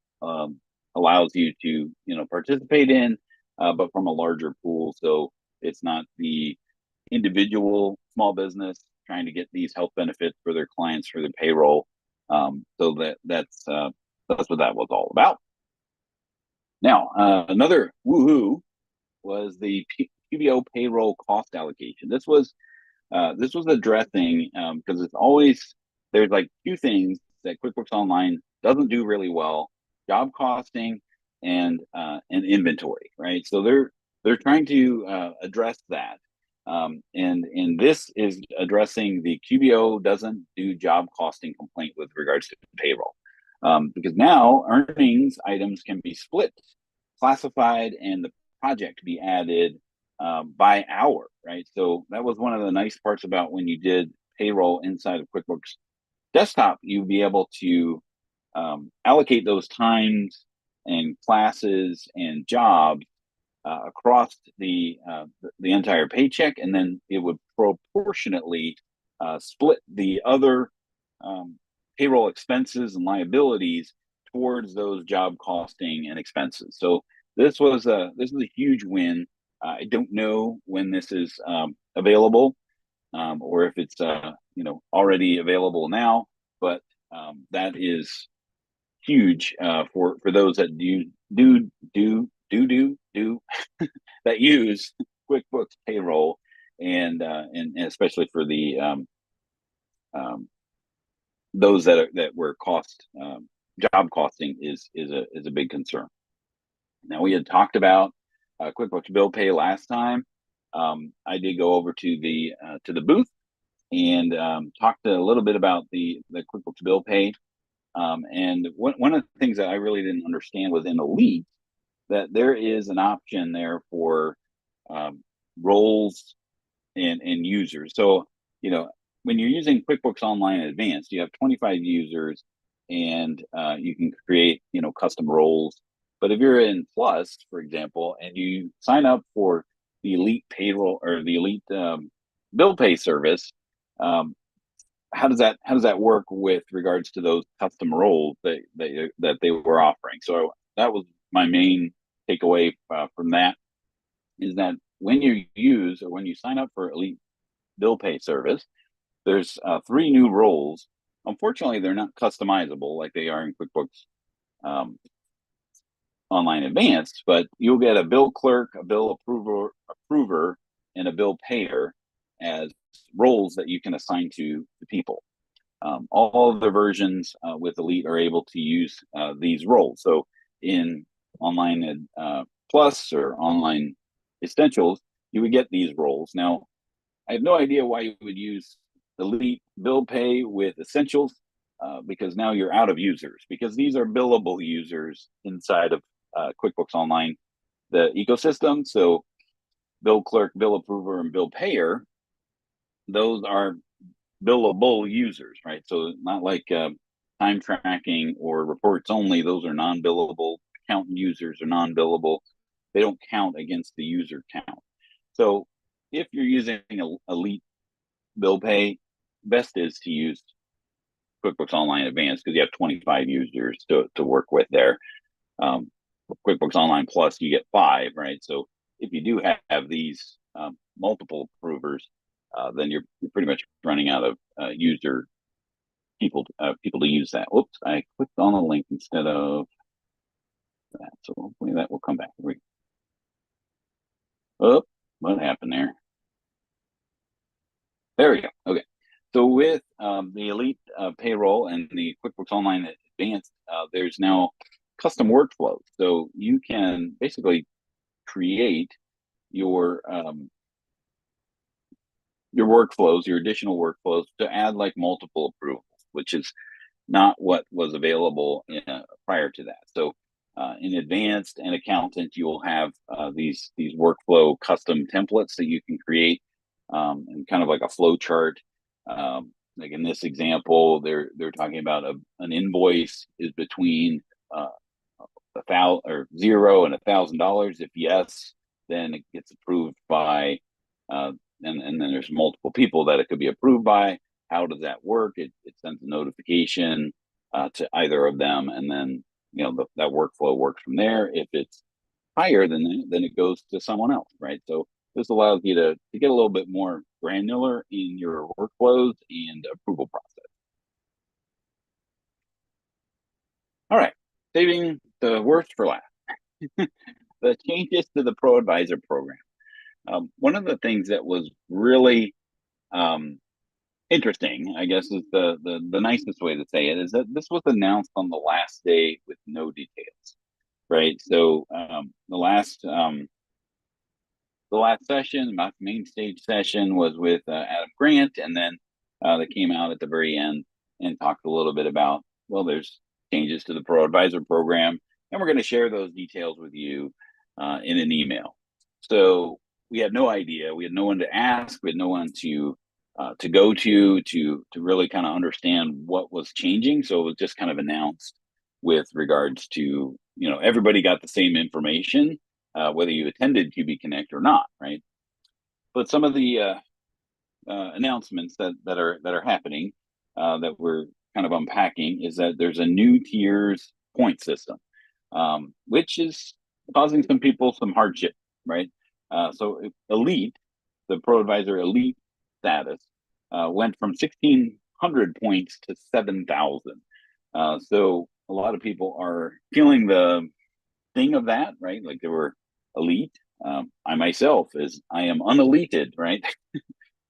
Speaker 1: allows you to participate in, but from a larger pool. So it's not the individual small business trying to get these health benefits for their clients for their payroll. So that's what that was all about. Now, another woohoo was the QBO payroll cost allocation. This was addressing because it's always, there's like two things that QuickBooks Online doesn't do really well: job costing and inventory, right? So they're trying to address that. And this is addressing the QBO doesn't do job costing complaint with regards to payroll. Because now earnings items can be split, classified, and the project be added by hour, right? So that was one of the nice parts about when you did payroll inside of QuickBooks Desktop. You'd be able to allocate those times and classes and jobs across the entire paycheck, and then it would proportionately split the other payroll expenses and liabilities towards those job costing and expenses. So this was a huge win. I don't know when this is available, or if it's already available now, but that is huge for those that do that use QuickBooks Payroll, and especially for the those that were job costing is a big concern. Now, we had talked about QuickBooks Bill Pay last time. I did go over to the booth and talked a little bit about the QuickBooks Bill Pay. And one of the things that I really didn't understand was in Elite that there is an option there for roles and users. So when you're using QuickBooks Online Advanced, you have 25 users, and you can create custom roles. But if you're in Plus, for example, and you sign up for the Elite Payroll or the Elite Bill Pay service, how does that work with regards to those custom roles that they were offering? So that was my main takeaway from that, is that when you sign up for Elite Bill Pay service, there's 3 new roles. Unfortunately, they're not customizable like they are in QuickBooks Online Advanced, but you'll get a bill clerk, a bill approver, and a bill payer as roles that you can assign to people. All of the versions with Elite are able to use these roles. So in Online Plus or Online Essentials, you would get these roles. Now, I have no idea why you would use Elite Bill Pay with Essentials, because now you're out of users, because these are billable users inside of QuickBooks Online, the ecosystem. So bill clerk, bill approver, and bill payer, those are billable users, right? So not like time tracking or reports only. Those are non-billable. Accountant users are non-billable. They don't count against the user count. So if you're using Elite Bill Pay, best is to use QuickBooks Online Advanced, because you have 25 users to work with there. QuickBooks Online Plus, you get 5, right? So if you do have these multiple approvers, then you're pretty much running out of people to use that. Oops, I clicked on a link instead of that, so hopefully that will come back. Oh, what happened there? There we go. Okay. So with the Elite Payroll and the QuickBooks Online Advanced, there's now custom workflows. So you can basically create your workflows, your additional workflows, to add like multiple approvals, which is not what was available prior to that. So in Advanced and Accountant, you will have these workflow custom templates that you can create, and kind of like a flow chart. Like in this example, they're talking about an invoice is between $1,000 or $0 and $1,000. If yes, then it gets approved by, and then there's multiple people that it could be approved by. How does that work? It sends a notification to either of them, and then that workflow works from there. If it's higher, then it goes to someone else, right? So this allows you to get a little bit more granular in your workflows and approval process. All right, saving the worst for last. The changes to the ProAdvisor program. One of the things that was really interesting, I guess, is the nicest way to say it, is that this was announced on the last day with no details, right? So the last session, my main stage session, was with Adam Grant, and then they came out at the very end and talked a little bit about, well, there's changes to the ProAdvisor program, and we're going to share those details with you in an email. So we had no idea. We had no one to ask. We had no one to go to really kind of understand what was changing. So it was just kind of announced with regards to, everybody got the same information, whether you attended QB Connect or not, right? But some of the announcements that are happening, that we're kind of unpacking, is that there's a new tiers point system, which is causing some people some hardship, right? So Elite, the ProAdvisor Elite status, went from 1,600 points to 7,000. So a lot of people are feeling the thing of that, right? Like they were elite. I myself I am uneleted, right?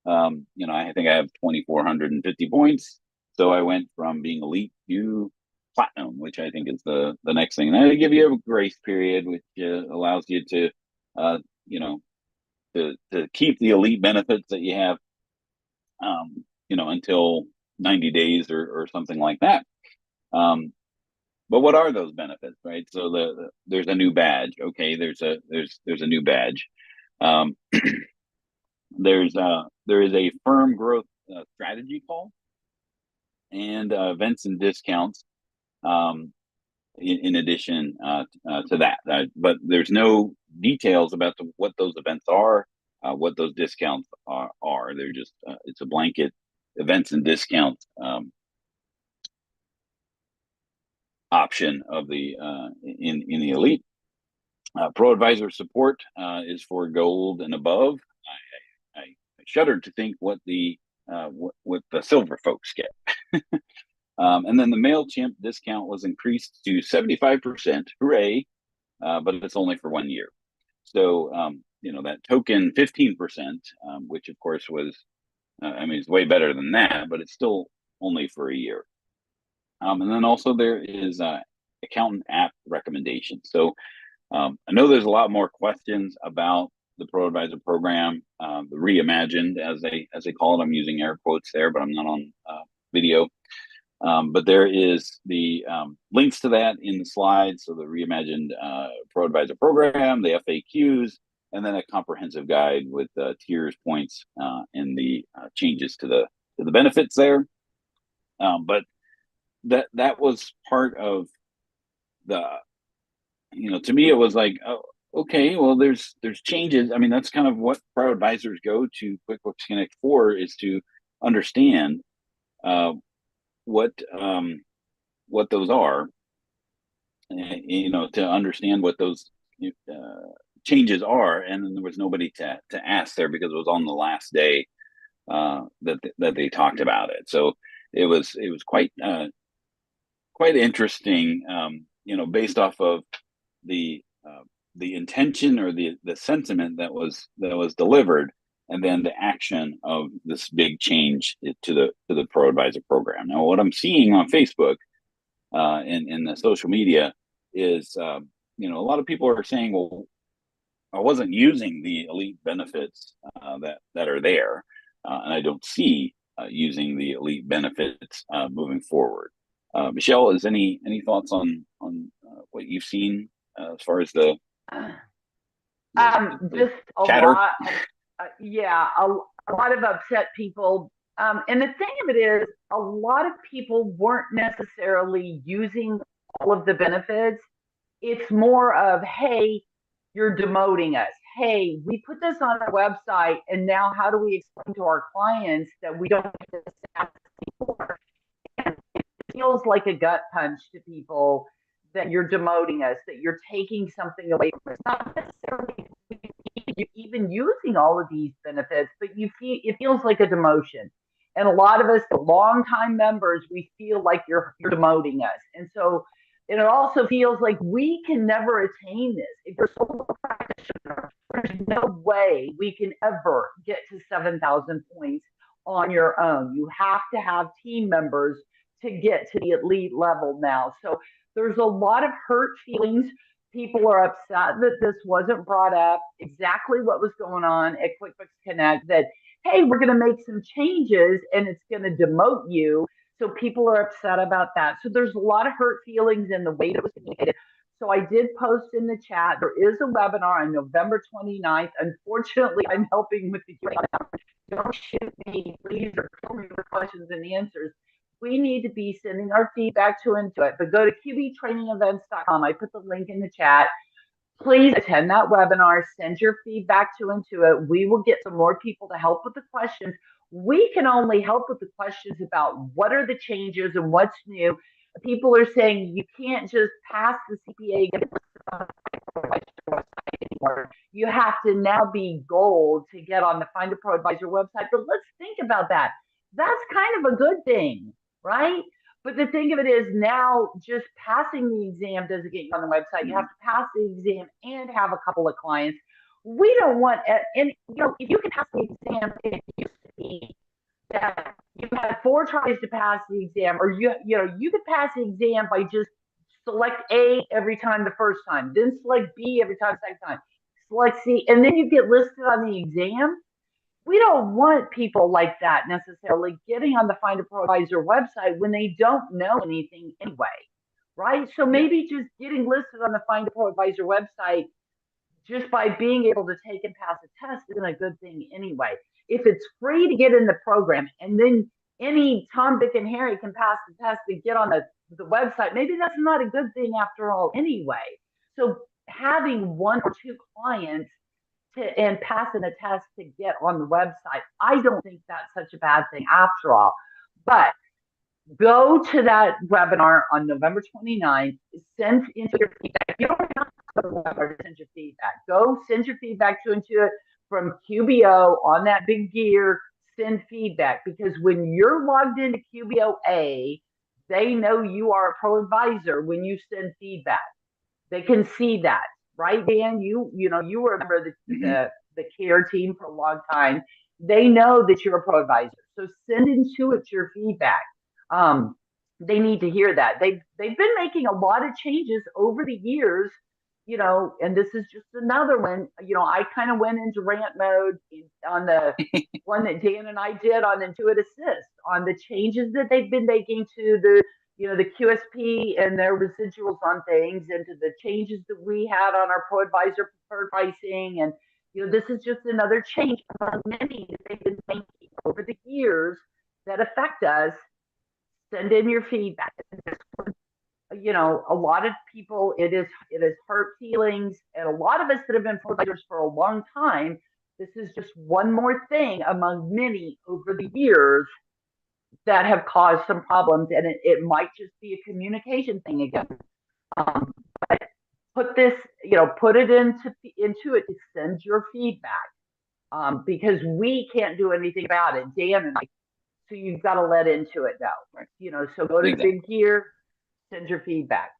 Speaker 1: I think I have 2,450 points. So I went from being elite to platinum, which I think is the next thing. And they give you a grace period, which allows you to, to keep the elite benefits that you have, until 90 days or something like that. But what are those benefits, right? So there's a new badge. Okay, there's a new badge. There is a firm growth strategy call, and events and discounts, in addition to that. But there's no details about what those events are, what those discounts are. They're just it's a blanket events and discounts option of the in the Elite. ProAdvisor support is for gold and above. I shudder to think what the silver folks get. And then the MailChimp discount was increased to 75%. Hooray! But it's only for 1 year. So that token 15%, which of course was, it's way better than that, but it's still only for a year. And then also there is accountant app recommendations. So I know there's a lot more questions about the ProAdvisor program, the reimagined, as they call it. I'm using air quotes there, but I'm not on video. But there is the links to that in the slides. So the reimagined ProAdvisor program, the FAQs, and then a comprehensive guide with tiers, points, and the changes to the benefits there. But that was part of the, to me, it was like, oh, okay, well, there's changes. I mean, that's kind of what ProAdvisors go to QuickBooks Connect for, is to understand what those are, to understand what those changes are. And then there was nobody to ask there, because it was on the last day that they talked about it. So it was quite interesting, based off of the intention, or the sentiment that was delivered, and then the action of this big change to the ProAdvisor program. Now, what I'm seeing on Facebook in the social media is, a lot of people are saying, well, I wasn't using the elite benefits that are there, and I don't see using the elite benefits moving forward. Michelle, is any thoughts on what you've seen as far as the
Speaker 2: just a
Speaker 1: chatter?
Speaker 2: lot. A lot of upset people. And the thing of it is, a lot of people weren't necessarily using all of the benefits. It's more of, hey, you're demoting us. Hey, we put this on our website, and now how do we explain to our clients that we don't have this anymore? And it feels like a gut punch to people that you're demoting us, that you're taking something away from us. Not necessarily even using all of these benefits, but it feels like a demotion. And a lot of us, the longtime members, we feel like you're demoting us. And so it also feels like we can never attain this. If you're a solo practitioner, there's no way we can ever get to 7,000 points on your own. You have to have team members to get to the elite level now. So there's a lot of hurt feelings. People are upset that this wasn't brought up, exactly what was going on at QuickBooks Connect, that, hey, we're going to make some changes and it's going to demote you. So people are upset about that. So there's a lot of hurt feelings in the way that it was communicated. So I did post in the chat, there is a webinar on November 29th. Unfortunately, I'm helping with the Q&A. Don't shoot me, please, or tell me your questions and answers. We need to be sending our feedback to Intuit, but go to qbtrainingevents.com. I put the link in the chat. Please attend that webinar, send your feedback to Intuit. We will get some more people to help with the questions. We can only help with the questions about what are the changes and what's new. People are saying you can't just pass the CPA anymore. You have to now be gold to get on the Find a ProAdvisor website. But let's think about that. That's kind of a good thing, right? But the thing of it is, now just passing the exam doesn't get you on the website. You have to pass the exam and have a couple of clients. We don't want, and if you can pass the exam, it used to be that you had 4 tries to pass the exam, or you could pass the exam by just select A every time the first time, then select B every time the second time, select C, and then you get listed on the exam. We don't want people like that necessarily getting on the Find a ProAdvisor website when they don't know anything anyway, right? So maybe just getting listed on the Find a ProAdvisor website just by being able to take and pass a test isn't a good thing anyway. If it's free to get in the program, and then any Tom, Dick, and Harry can pass the test and get on the website, maybe that's not a good thing after all anyway. So having 1 or 2 clients and passing a test to get on the website, I don't think that's such a bad thing after all. But go to that webinar on November 29th, send into your feedback. You don't have to go to the webinar to send your feedback. Go send your feedback to Intuit from QBO on that big gear, send feedback, because when you're logged into QBO-A, they know you are a ProAdvisor when you send feedback. They can see that. Right, Dan? You were a member of the care team for a long time. They know that you're a ProAdvisor. So send Intuit your feedback. They need to hear that. They've been making a lot of changes over the years and this is just another one, I kind of went into rant mode on the one that Dan and I did on Intuit Assist, on the changes that they've been making to the QSP and their residuals on things, and to the changes that we had on our ProAdvisor preferred pricing. And, this is just another change among many that they've been making over the years that affect us. Send in your feedback. A lot of people, it is hurt feelings, and a lot of us that have been providers for a long time, this is just one more thing among many over the years that have caused some problems, and it might just be a communication thing again. But put this, put it into it to send your feedback, because we can't do anything about it, Dan and I. So you've got to let into it now. Right. So go to Big Gear, send your feedback.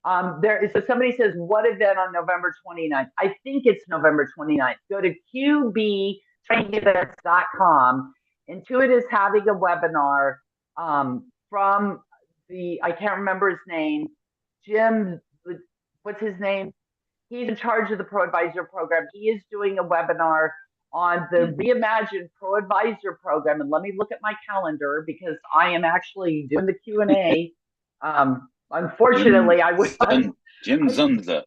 Speaker 2: So somebody says, what event on November 29th? I think it's November 29th. Go to qbtrainingevents.com. Intuit is having a webinar from I can't remember his name, Jim, what's his name? He's in charge of the ProAdvisor program. He is doing a webinar on the Reimagined ProAdvisor program. And let me look at my calendar, because I am actually doing the Q&A. Unfortunately, I was
Speaker 1: Jim Zunza.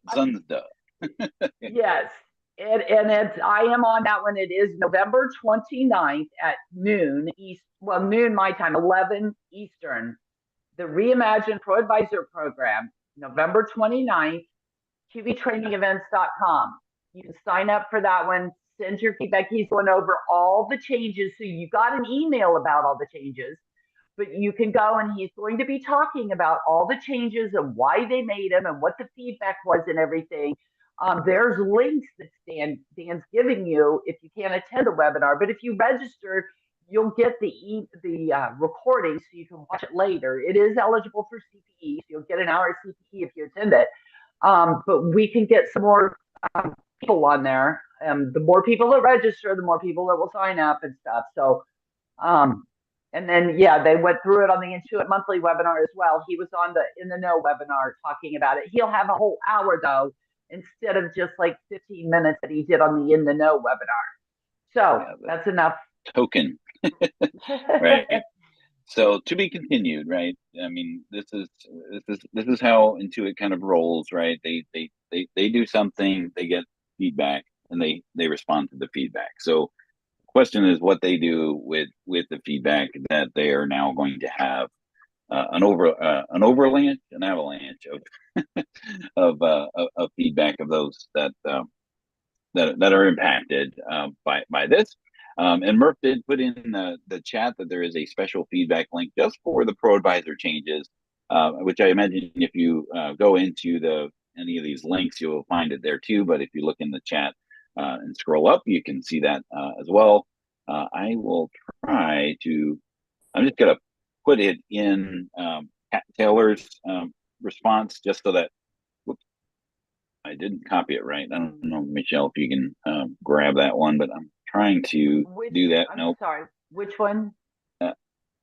Speaker 2: Yes. And I am on that one. It is November 29th at noon noon my time, 11 Eastern. The Reimagined ProAdvisor program, November 29th, qbtrainingevents.com. You can sign up for that one, send your feedback. He's going over all the changes. So you got an email about all the changes, but you can go, and he's going to be talking about all the changes and why they made them and what the feedback was and everything. There's links that Dan's giving you if you can't attend the webinar, but if you register, you'll get the recording so you can watch it later. It is eligible for CPE, so you'll get an hour of CPE if you attend it. But we can get some more people on there. The more people that register, the more people that will sign up and stuff. So, and then, they went through it on the Intuit Monthly webinar as well. He was on the In the Know webinar talking about it. He'll have a whole hour, though, instead of just like 15 minutes that he did on the In the Know webinar. So that's enough.
Speaker 1: Token. Right. So to be continued, right? I mean, this is how Intuit kind of rolls, right? They do something, they get feedback, and they respond to the feedback. So question is what they do with the feedback that they are now going to have an avalanche of feedback of those that are impacted by this. And Murph did put in the chat that there is a special feedback link just for the ProAdvisor changes, which I imagine if you go into any of these links, you'll find it there too. But if you look in the chat and scroll up, you can see that as well. I will try to, I'm just going to put it in Pat Taylor's response, just so that, whoops, I didn't copy it right. I don't know, Michelle, if you can grab that one, but I'm trying to do that.
Speaker 2: I'm sorry, which one?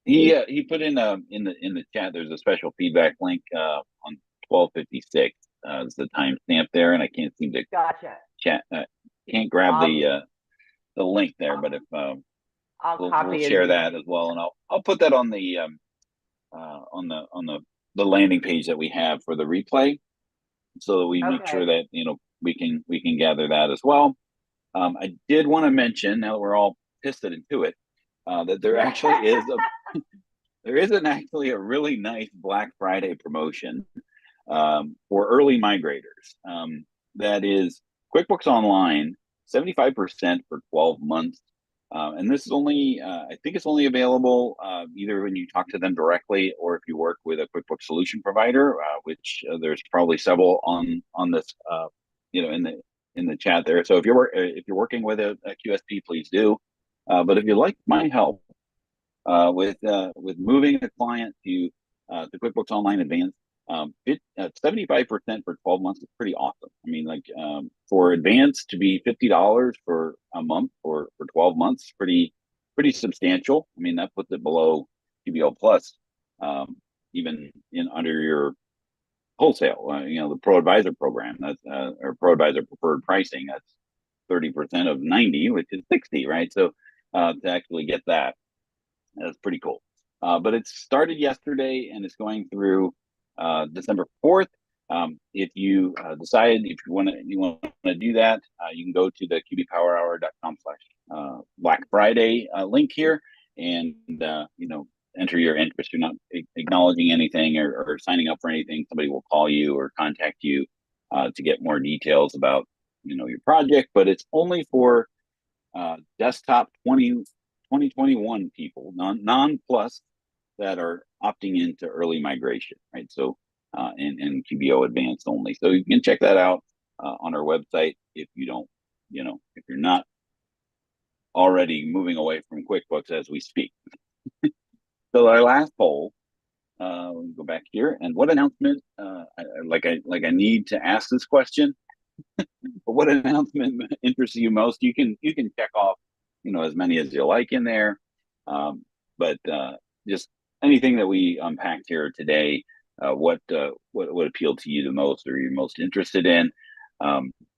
Speaker 1: He put in the chat, there's a special feedback link on 12:56 is the timestamp there, and I can't seem to chat. Can't grab the link there, but if we'll share that as well, and I'll put that on the landing page that we have for the replay, so that we make sure that we can gather that as well. I did want to mention, now that we're all pissed into it, that there actually is a really nice Black Friday promotion for early migrators. That is QuickBooks Online, 75% for 12 months. And this is only, I think it's only available either when you talk to them directly, or if you work with a QuickBooks solution provider, which there's probably several on this, in the chat there. So if you're working with a QSP, please do. But if you'd like my help with moving a client to QuickBooks Online Advanced, 75% for 12 months is pretty awesome. I mean, like for Advanced to be $50 for a month for 12 months, pretty substantial. I mean, that puts it below QBO Plus, even under your wholesale. The ProAdvisor program, that's or ProAdvisor preferred pricing. That's 30% of 90, which is 60, right? So to actually get that's pretty cool. But it started yesterday and it's going through December 4th. If you decide if you want to do that, you can go to the qbpowerhour.com/Black Friday link here, and enter your interest. You're not acknowledging anything or signing up for anything. Somebody will call you or contact you to get more details about your project. But it's only for desktop 2021 people, non-plus, that are opting into early migration, right? So and QBO Advanced only. So you can check that out on our website if you don't, if you're not already moving away from QuickBooks as we speak. So our last poll, go back here, and what announcement? I need to ask this question. But what announcement interests you most? You can check off, as many as you like in there. But just anything that we unpacked here today, what appealed to you the most, or you're most interested in?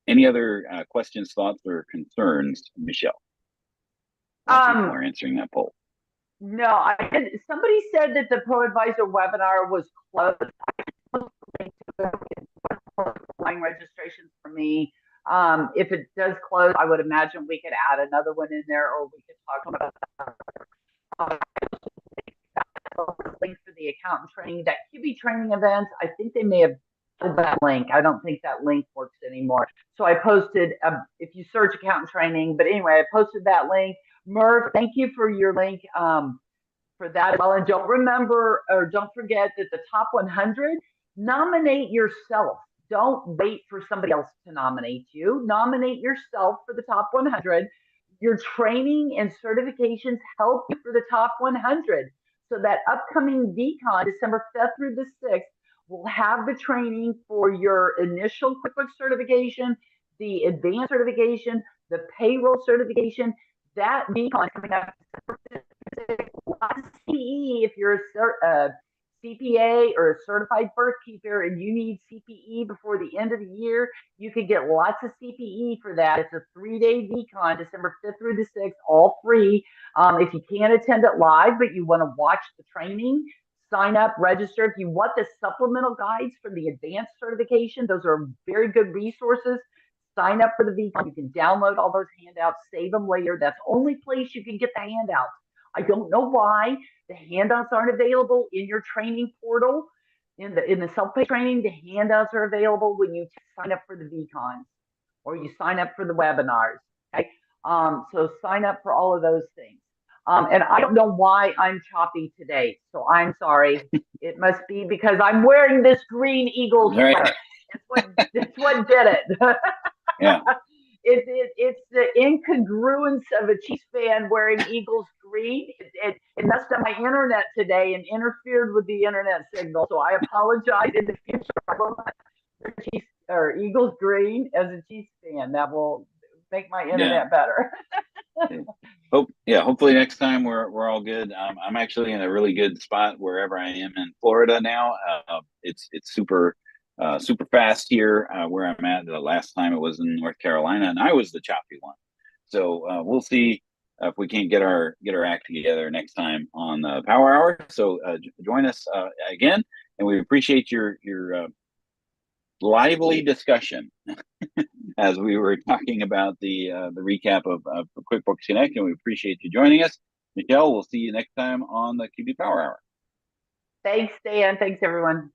Speaker 1: Any other questions, thoughts, or concerns, Michelle? People are answering that poll.
Speaker 2: No, somebody said that the ProAdvisor webinar was closed. Registrations for me. If it does close, I would imagine we could add another one in there, or we could talk about link for the accountant training, that QB training events. I think they may have pulled that link. I don't think that link works anymore. So I posted, if you search accountant training, but anyway, I posted that link. Murph, thank you for your link for that as well. And don't forget that the top 100, nominate yourself. Don't wait for somebody else to nominate you. Nominate yourself for the top 100. Your training and certifications help you for the top 100. So that upcoming VCon, December 5th through the 6th, will have the training for your initial QuickBooks certification, the advanced certification, the payroll certification. That VCon coming up December 5th. Lots of CE if you're a CPA or a certified bookkeeper and you need CPE before the end of the year, you can get lots of CPE for that. It's a 3-day VCon, December 5th through the 6th, all free. If you can't attend it live, but you want to watch the training, sign up, register. If you want the supplemental guides for the advanced certification, those are very good resources. Sign up for the VCon. You can download all those handouts, save them later. That's the only place you can get the handouts. I don't know why the handouts aren't available in your training portal. In the self-pay training, the handouts are available when you sign up for the VCons or you sign up for the webinars. Okay? So sign up for all of those things. And I don't know why I'm choppy today, so I'm sorry. It must be because I'm wearing this green Eagles sweater. It's what did it.
Speaker 1: Yeah.
Speaker 2: It's the incongruence of a Chiefs fan wearing Eagles green. It messed up my internet today and interfered with the internet signal. So I apologize in the future. I will not wear Chiefs or Eagles green as a Chiefs fan. That will make my internet better.
Speaker 1: Hopefully next time we're all good. I'm actually in a really good spot wherever I am in Florida now. It's super fast here where I'm at. The last time it was in North Carolina, and I was the choppy one. So we'll see if we can't get our act together next time on the Power Hour. So join us again, and we appreciate your lively discussion as we were talking about the recap of QuickBooks Connect, and we appreciate you joining us. Michelle, we'll see you next time on the QB Power Hour.
Speaker 2: Thanks, Dan. Thanks, everyone.